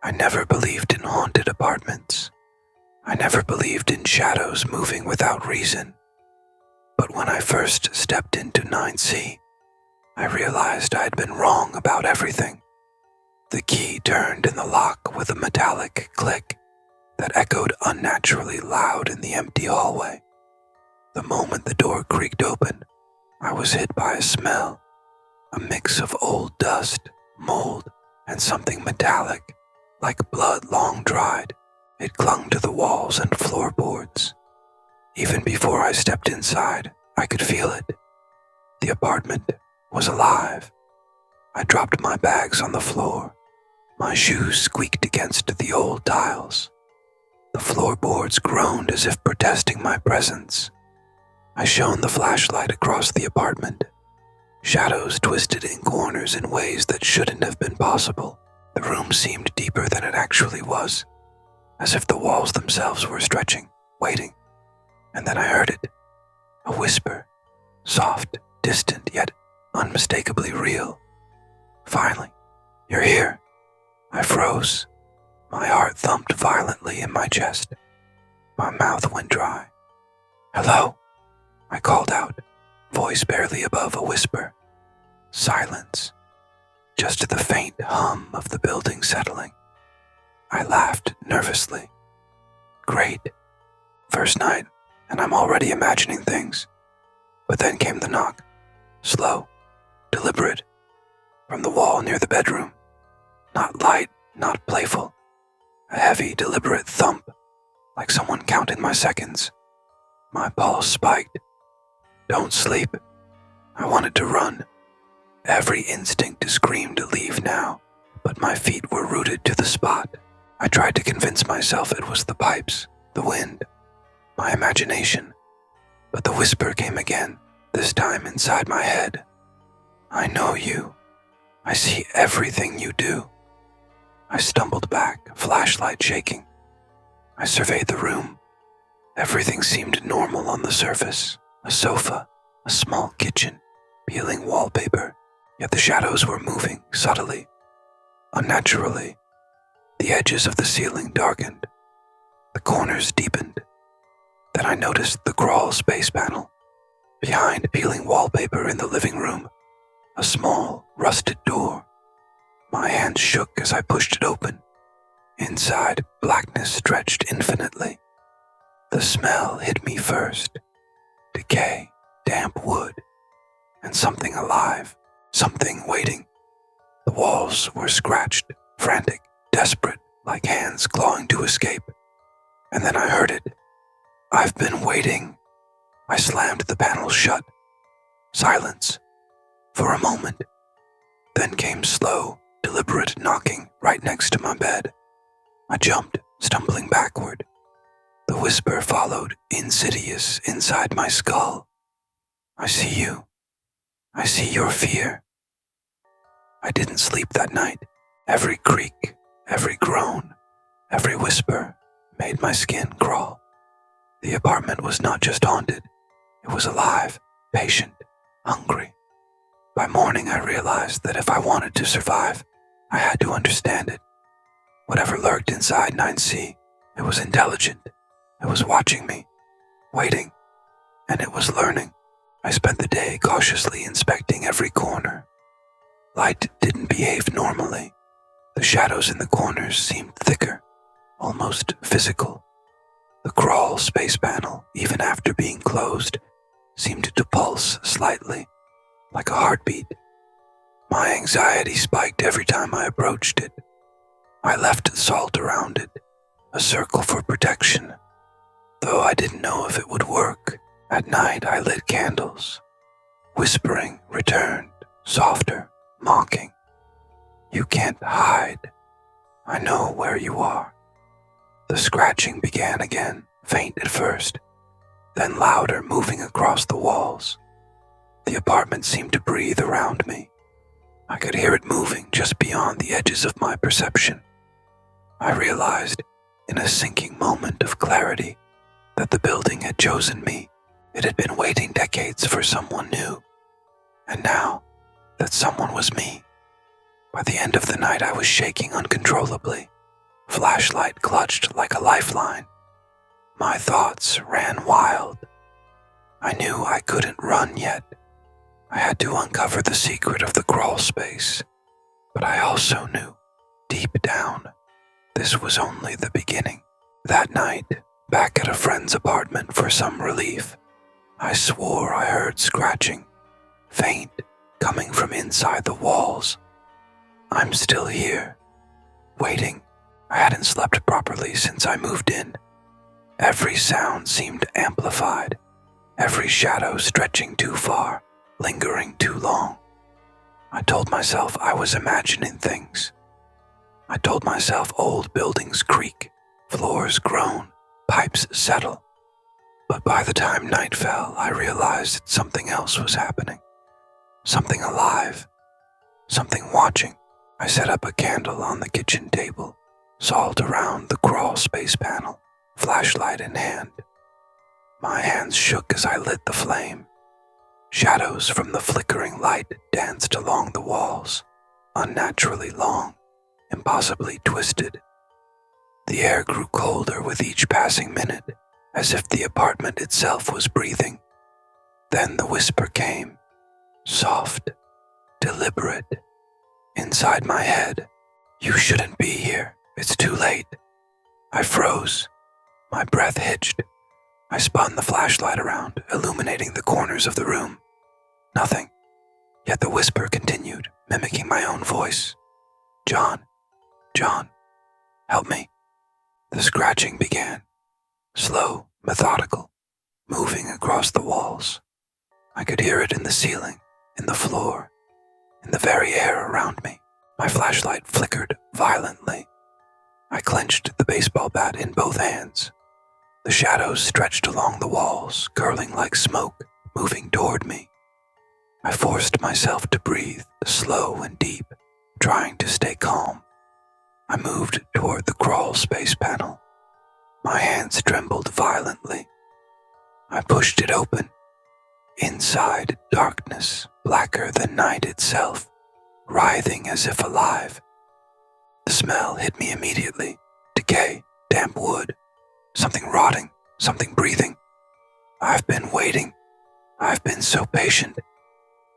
I never believed in haunted apartments. I never believed in shadows moving without reason. But when I first stepped into 9C, I realized I had been wrong about everything. The key turned in the lock with a metallic click that echoed unnaturally loud in the empty hallway. The moment the door creaked open, I was hit by a smell, a mix of old dust, mold, and something metallic, like blood long dried. It clung to the walls and floorboards. Even before I stepped inside, I could feel it. The apartment was alive. I dropped my bags on the floor. My shoes squeaked against the old tiles. The floorboards groaned as if protesting my presence. I shone the flashlight across the apartment. Shadows twisted in corners in ways that shouldn't have been possible. The room seemed deeper than it actually was, as if the walls themselves were stretching, waiting. And then I heard it. A whisper, soft, distant, yet unmistakably real. Finally, you're here. I froze. My heart thumped violently in my chest. My mouth went dry. Hello? I called out, voice barely above a whisper. Silence. Just the faint hum of the building settling. I laughed nervously. Great. First night, and I'm already imagining things. But then came the knock. Slow, deliberate, from the wall near the bedroom. Not light, not playful. A heavy, deliberate thump, like someone counted my seconds. My pulse spiked. Don't sleep. I wanted to run. Every instinct screamed to leave now, but my feet were rooted to the spot. I tried to convince myself it was the pipes, the wind, my imagination. But the whisper came again, this time inside my head. I know you. I see everything you do. I stumbled back, flashlight shaking. I surveyed the room. Everything seemed normal on the surface. A sofa, a small kitchen, peeling wallpaper, yet the shadows were moving subtly, unnaturally. The edges of the ceiling darkened. The corners deepened. Then I noticed the crawl space panel. Behind peeling wallpaper in the living room, a small, rusted door. My hand shook as I pushed it open. Inside, blackness stretched infinitely. The smell hit me first. Decay, damp wood, and something alive, something waiting. The walls were scratched, frantic, desperate, like hands clawing to escape. And then I heard it. I've been waiting. I slammed the panel shut. Silence. For a moment. Then came slow, deliberate knocking right next to my bed. I jumped, stumbling backward. The whisper followed, insidious, inside my skull. I see you. I see your fear. I didn't sleep that night. Every creak, every groan, every whisper made my skin crawl. The apartment was not just haunted. It was alive, patient, hungry. By morning, I realized that if I wanted to survive, I had to understand it. Whatever lurked inside 9C, it was intelligent. It was watching me, waiting, and it was learning. I spent the day cautiously inspecting every corner. Light didn't behave normally. The shadows in the corners seemed thicker, almost physical. The crawl space panel, even after being closed, seemed to pulse slightly, like a heartbeat. My anxiety spiked every time I approached it. I left salt around it, a circle for protection. Though I didn't know if it would work, at night I lit candles. Whispering returned, softer, mocking. You can't hide. I know where you are. The scratching began again, faint at first, then louder, moving across the walls. The apartment seemed to breathe around me. I could hear it moving just beyond the edges of my perception. I realized, in a sinking moment of clarity, that the building had chosen me. It had been waiting decades for someone new. And now, that someone was me. By the end of the night, I was shaking uncontrollably. flashlight clutched like a lifeline. My thoughts ran wild. I knew I couldn't run yet. I had to uncover the secret of the crawl space. But I also knew, deep down, this was only the beginning. That night, back at a friend's apartment for some relief, I swore I heard scratching, faint, coming from inside the walls. I'm still here, waiting. I hadn't slept properly since I moved in. Every sound seemed amplified, every shadow stretching too far, lingering too long. I told myself I was imagining things. I told myself old buildings creak, floors groan, pipes settle. But by the time night fell, I realized that something else was happening. Something alive. Something watching. I set up a candle on the kitchen table, salt around the crawl space panel, flashlight in hand. My hands shook as I lit the flame. Shadows from the flickering light danced along the walls, unnaturally long, impossibly twisted. The air grew colder with each passing minute, as if the apartment itself was breathing. Then the whisper came, soft, deliberate, inside my head. You shouldn't be here. It's too late. I froze. My breath hitched. I spun the flashlight around, illuminating the corners of the room. Nothing. Yet the whisper continued, mimicking my own voice. John, help me. The scratching began, slow, methodical, moving across the walls. I could hear it in the ceiling, in the floor, in the very air around me. My flashlight flickered violently. I clenched the baseball bat in both hands. The shadows stretched along the walls, curling like smoke, moving toward me. I forced myself to breathe, slow and deep, trying to stay calm. I moved toward the crawl space panel. My hands trembled violently. I pushed it open. Inside, darkness, blacker than night itself, writhing as if alive. The smell hit me immediately. Decay, damp wood, something rotting, something breathing. I've been waiting. I've been so patient.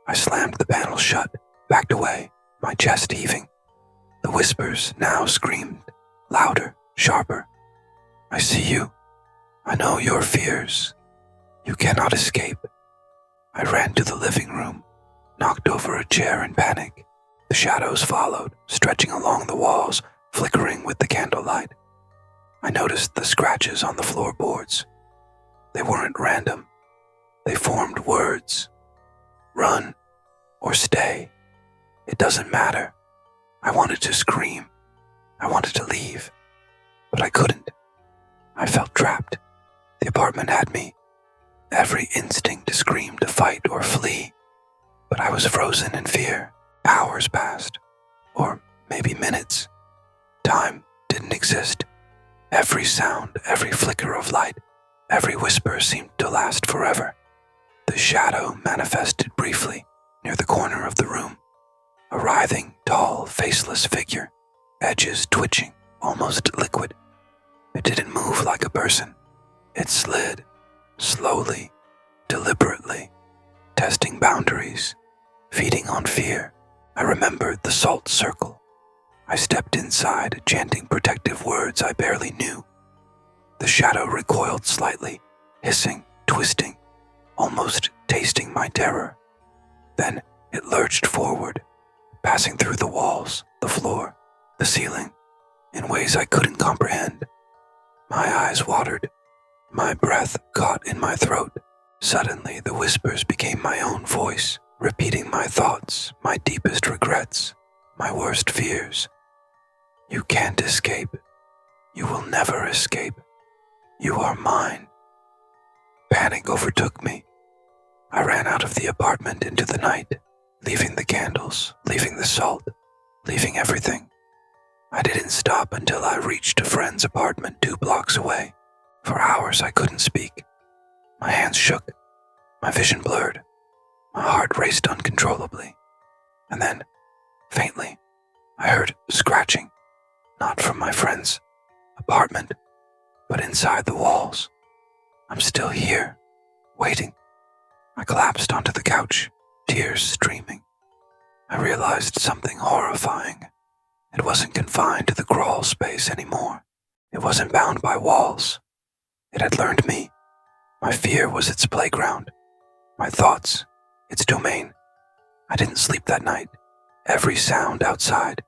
I slammed the panel shut, backed away, my chest heaving. The whispers now screamed, louder, sharper. I see you. I know your fears. You cannot escape. I ran to the living room, knocked over a chair in panic. The shadows followed, stretching along the walls, flickering with the candlelight. I noticed the scratches on the floorboards. They weren't random. They formed words. Run or stay. It doesn't matter. I wanted to scream. I wanted to leave. But I couldn't. I felt trapped. The apartment had me. Every instinct screamed to fight or flee. But I was frozen in fear. Hours passed. Or maybe minutes. Time didn't exist. Every sound, every flicker of light, every whisper seemed to last forever. The shadow manifested briefly near the corner of the room. A writhing, tall, faceless figure, edges twitching, almost liquid. It didn't move like a person. It slid, slowly, deliberately, testing boundaries, feeding on fear. I remembered the salt circle. I stepped inside, chanting protective words I barely knew. The shadow recoiled slightly, hissing, twisting, almost tasting my terror. Then it lurched forward, passing through the walls, the floor, the ceiling, in ways I couldn't comprehend. My eyes watered. My breath caught in my throat. Suddenly, the whispers became my own voice, repeating my thoughts, my deepest regrets, my worst fears. You can't escape. You will never escape. You are mine. Panic overtook me. I ran out of the apartment into the night, leaving the candles, leaving the salt, leaving everything. I didn't stop until I reached a friend's apartment 2 blocks away. For hours I couldn't speak. My hands shook, my vision blurred, my heart raced uncontrollably. And then, faintly, I heard scratching, not from my friend's apartment, but inside the walls. I'm still here, waiting. I collapsed onto the couch, tears streaming. I realized something horrifying. It wasn't confined to the crawl space anymore. It wasn't bound by walls. It had learned me. My fear was its playground. My thoughts, its domain. I didn't sleep that night. Every sound outside,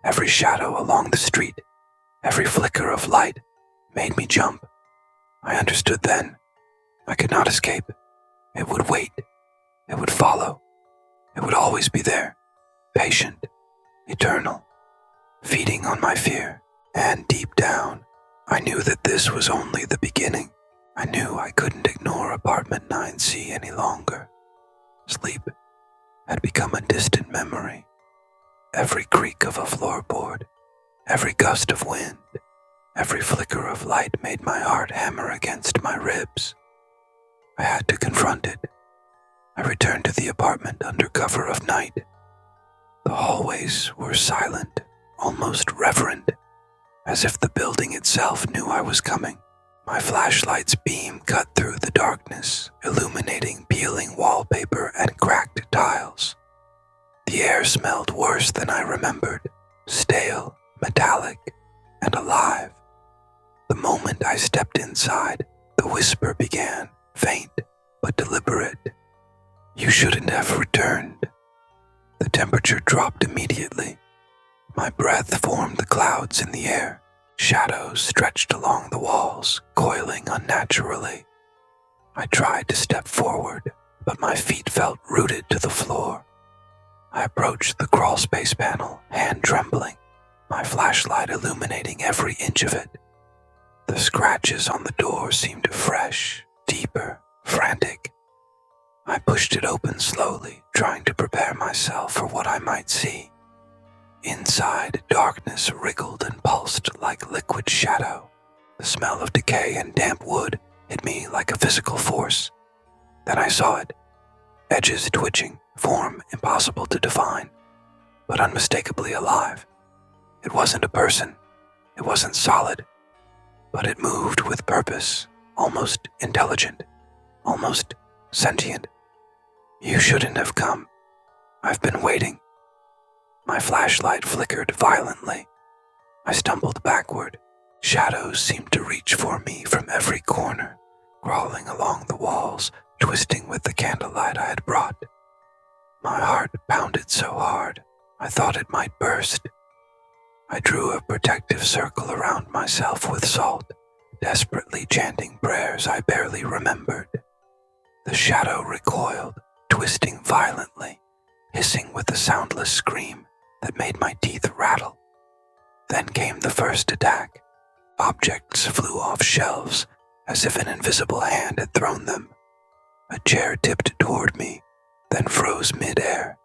every shadow along the street, every flicker of light made me jump. I understood then. I could not escape. It would wait. It would follow. It would always be there, patient, eternal, feeding on my fear. And deep down, I knew that this was only the beginning. I knew I couldn't ignore apartment 9C any longer. Sleep had become a distant memory. Every creak of a floorboard, every gust of wind, every flicker of light made my heart hammer against my ribs. I had to confront it. I returned to the apartment under cover of night. The hallways were silent, almost reverent, as if the building itself knew I was coming. My flashlight's beam cut through the darkness, illuminating peeling wallpaper and cracked tiles. The air smelled worse than I remembered, stale, metallic, and alive. The moment I stepped inside, the whisper began, faint but deliberate. You shouldn't have returned. The temperature dropped immediately. My breath formed the clouds in the air. Shadows stretched along the walls, coiling unnaturally. I tried to step forward, but my feet felt rooted to the floor. I approached the crawlspace panel, hand trembling, my flashlight illuminating every inch of it. The scratches on the door seemed fresh, deeper, frantic. I pushed it open slowly, trying to prepare myself for what I might see. Inside, darkness wriggled and pulsed like liquid shadow. The smell of decay and damp wood hit me like a physical force. Then I saw it. Edges twitching, form impossible to define, but unmistakably alive. It wasn't a person. It wasn't solid. But it moved with purpose, almost intelligent, almost sentient. You shouldn't have come. I've been waiting. My flashlight flickered violently. I stumbled backward. Shadows seemed to reach for me from every corner, crawling along the walls, twisting with the candlelight I had brought. My heart pounded so hard, I thought it might burst. I drew a protective circle around myself with salt, desperately chanting prayers I barely remembered. The shadow recoiled, twisting violently, hissing with a soundless scream that made my teeth rattle. Then came the first attack. Objects flew off shelves as if an invisible hand had thrown them. A chair tipped toward me, then froze mid-air,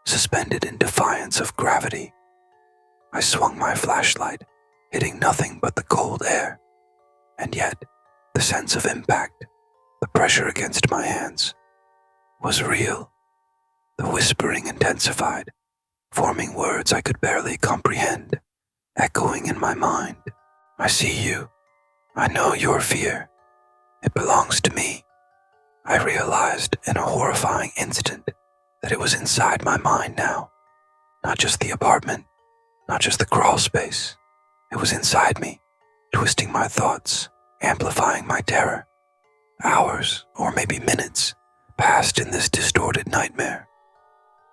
suspended in defiance of gravity. I swung my flashlight, hitting nothing but the cold air. And yet, the sense of impact, the pressure against my hands, was real. The whispering intensified, forming words I could barely comprehend, echoing in my mind. I see you. I know your fear. It belongs to me. I realized in a horrifying instant that it was inside my mind now. Not just the apartment, not just the crawl space. It was inside me, twisting my thoughts, amplifying my terror. Hours, or maybe minutes, passed in this distorted nightmare.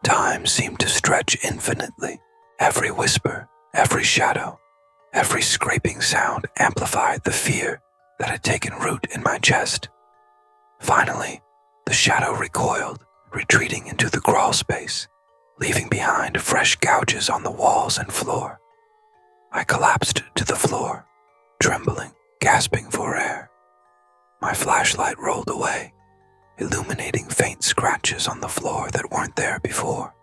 Time seemed to stretch infinitely. Every whisper, every shadow, every scraping sound amplified the fear that had taken root in my chest. Finally, the shadow recoiled, retreating into the crawl space, leaving behind fresh gouges on the walls and floor. I collapsed to the floor, trembling, gasping for air. My flashlight rolled away, illuminating faint scratches on the floor that weren't there before.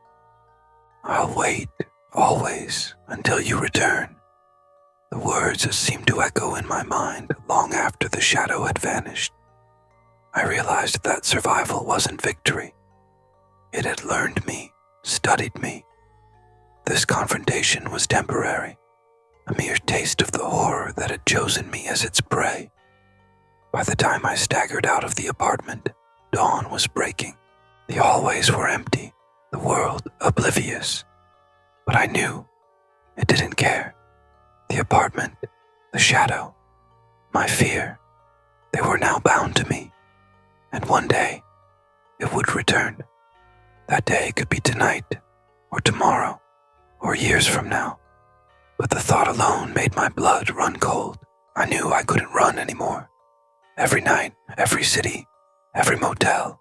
I'll wait, always, until you return. The words seemed to echo in my mind long after the shadow had vanished. I realized that survival wasn't victory. It had learned me, studied me. This confrontation was temporary. a mere taste of the horror that had chosen me as its prey. By the time I staggered out of the apartment, dawn was breaking. The hallways were empty, the world oblivious. But I knew it didn't care. The apartment, the shadow, my fear, they were now bound to me. And one day, it would return. That day could be tonight, or tomorrow, or years from now. But the thought alone made my blood run cold. I knew I couldn't run anymore. Every night, every city, every motel,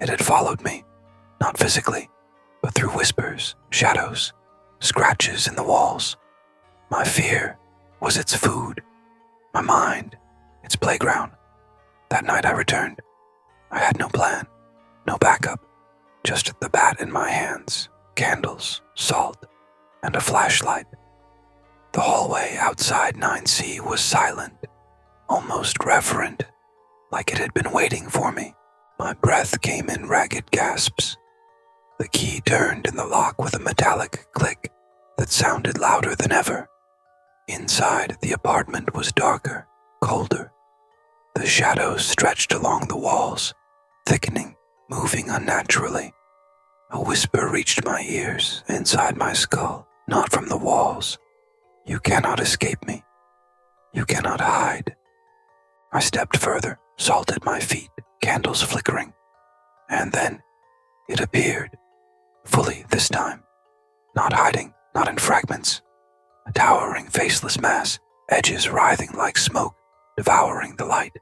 it had followed me, not physically, but through whispers, shadows, scratches in the walls. My fear was its food, my mind, its playground. That night I returned. I had no plan, no backup, just the bat in my hands, candles, salt, and a flashlight. The hallway outside 9C was silent, almost reverent, like it had been waiting for me. My breath came in ragged gasps. The key turned in the lock with a metallic click that sounded louder than ever. Inside, the apartment was darker, colder. The shadows stretched along the walls, thickening, moving unnaturally. A whisper reached my ears, inside my skull, not from the walls. You cannot escape me. You cannot hide. I stepped further, salt at my feet, candles flickering. And then it appeared, fully this time. Not hiding, not in fragments. A towering, faceless mass, edges writhing like smoke, devouring the light.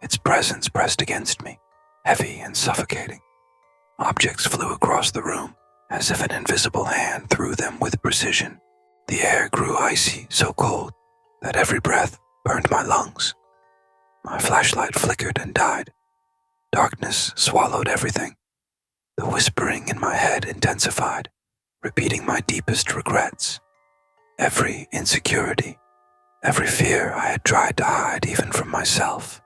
Its presence pressed against me, heavy and suffocating. Objects flew across the room, as if an invisible hand threw them with precision. The air grew icy, so cold that every breath burned my lungs. My flashlight flickered and died. Darkness swallowed everything. The whispering in my head intensified, repeating my deepest regrets. Every insecurity, every fear I had tried to hide even from myself.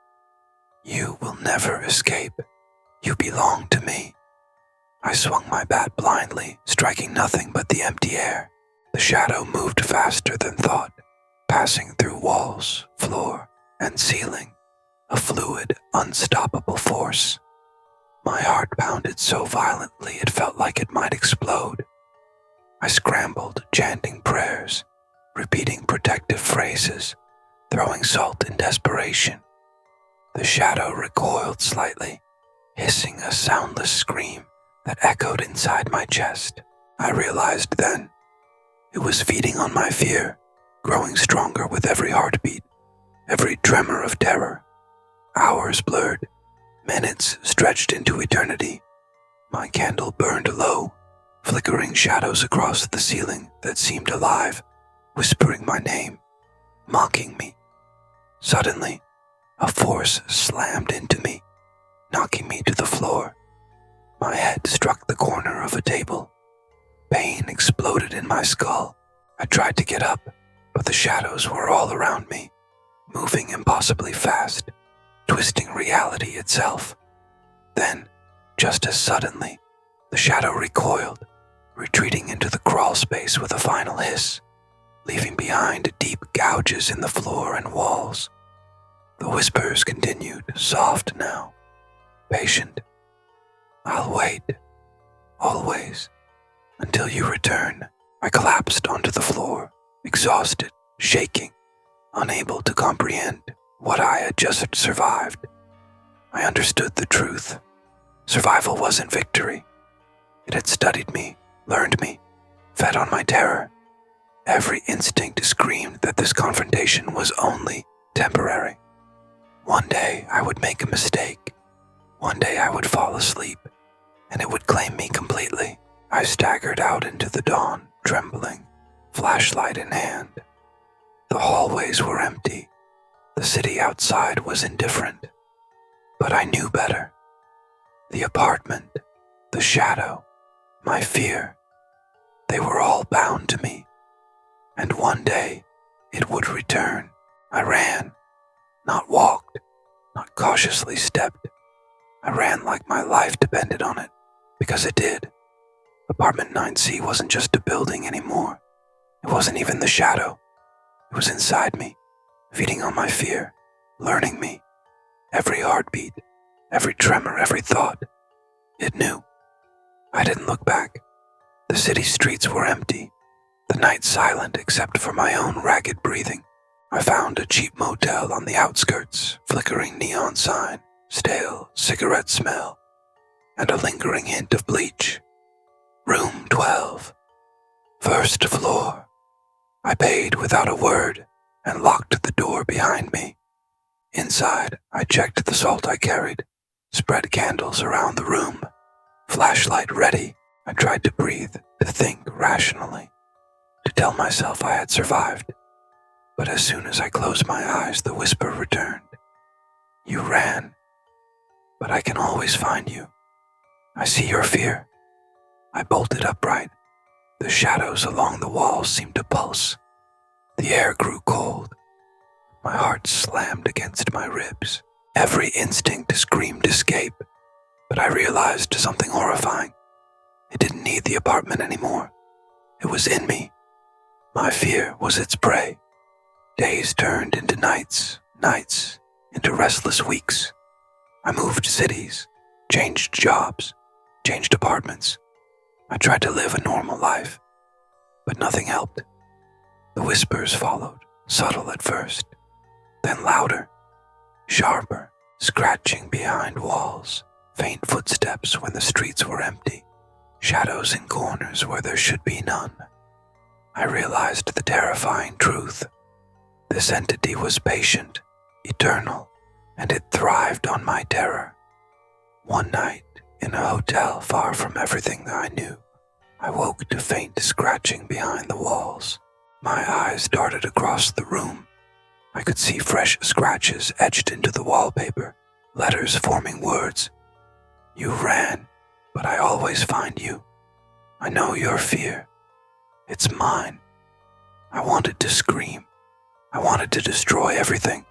You will never escape. You belong to me. I swung my bat blindly, striking nothing but the empty air. The shadow moved faster than thought, passing through walls, floor, and ceiling, a fluid, unstoppable force. My heart pounded so violently it felt like it might explode. I scrambled, chanting prayers, repeating protective phrases, throwing salt in desperation. The shadow recoiled slightly, hissing a soundless scream that echoed inside my chest. I realized then it was feeding on my fear, growing stronger with every heartbeat, every tremor of terror. Hours blurred, minutes stretched into eternity. My candle burned low, flickering shadows across the ceiling that seemed alive, whispering my name, mocking me. Suddenly, a force slammed into me, knocking me to the floor. My head struck the corner of a table. Pain exploded in my skull. I tried to get up, but the shadows were all around me, moving impossibly fast, twisting reality itself. Then, just as suddenly, the shadow recoiled, retreating into the crawl space with a final hiss, leaving behind deep gouges in the floor and walls. The whispers continued, soft now, patient. I'll wait, always, until you return. I collapsed onto the floor, exhausted, shaking, unable to comprehend what I had just survived. I understood the truth. Survival wasn't victory. It had studied me, learned me, fed on my terror. Every instinct screamed that this confrontation was only temporary. One day I would make a mistake. One day I would fall asleep, and it would claim me completely. I staggered out into the dawn, trembling, flashlight in hand. The hallways were empty. The city outside was indifferent. But I knew better. The apartment, the shadow, my fear, they were all bound to me. And one day, it would return. I ran, not walked, not cautiously stepped. I ran like my life depended on it, because it did. Apartment 9C wasn't just a building anymore. It wasn't even the shadow. It was inside me, feeding on my fear, learning me. Every heartbeat, every tremor, every thought. It knew. I didn't look back. The city streets were empty, the night silent except for my own ragged breathing. I found a cheap motel on the outskirts, flickering neon sign, stale cigarette smell, and a lingering hint of bleach. Room 12. First floor. I paid without a word and locked the door behind me. Inside, I checked the salt I carried, spread candles around the room. Flashlight ready, I tried to breathe, to think rationally, to tell myself I had survived. But as soon as I closed my eyes, the whisper returned. You ran, but I can always find you. I see your fear. I bolted upright. The shadows along the walls seemed to pulse. The air grew cold. My heart slammed against my ribs. Every instinct screamed escape, but I realized something horrifying. It didn't need the apartment anymore. It was in me. My fear was its prey. Days turned into nights, nights into restless weeks. I moved cities, changed jobs, changed apartments. I tried to live a normal life, but nothing helped. The whispers followed, subtle at first, then louder, sharper, scratching behind walls, faint footsteps when the streets were empty, shadows in corners where there should be none. I realized the terrifying truth. This entity was patient, eternal, and it thrived on my terror. One night, in a hotel far from everything I knew, I woke to faint scratching behind the walls. My eyes darted across the room. I could see fresh scratches etched into the wallpaper, letters forming words. You ran, but I always find you. I know your fear. It's mine. I wanted to scream. I wanted to destroy everything.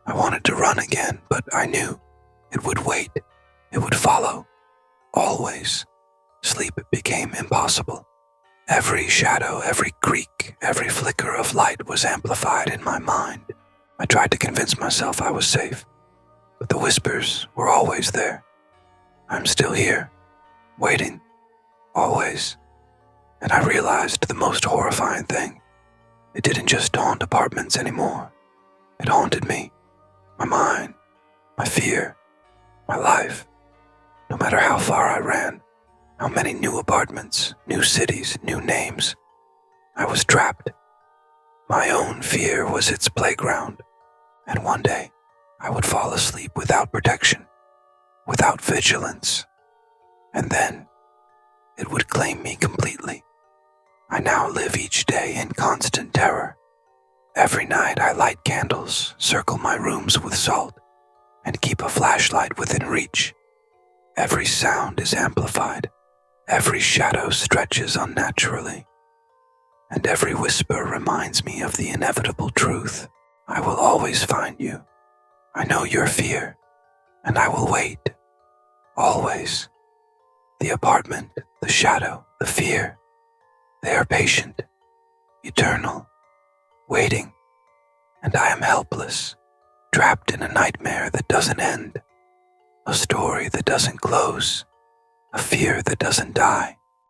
I wanted to run again, but I knew it would wait. It would follow. Always. Sleep became impossible. Every shadow, every creak, every flicker of light was amplified in my mind. I tried to convince myself I was safe, but the whispers were always there. I'm still here, waiting, always. And I realized the most horrifying thing. It didn't just haunt apartments anymore. It haunted me, my mind, my fear, my life. No matter how far I ran, how many new apartments, new cities, new names, I was trapped. My own fear was its playground, and one day I would fall asleep without protection, without vigilance, and then it would claim me completely. I now live each day in constant terror. Every night I light candles, circle my rooms with salt, and keep a flashlight within reach. Every sound is amplified. Every shadow stretches unnaturally. And every whisper reminds me of the inevitable truth. I will always find you. I know your fear, and I will wait. Always. The apartment, the shadow, the fear. They are patient, eternal, waiting, and I am helpless, trapped in a nightmare that doesn't end, a story that doesn't close, a fear that doesn't die.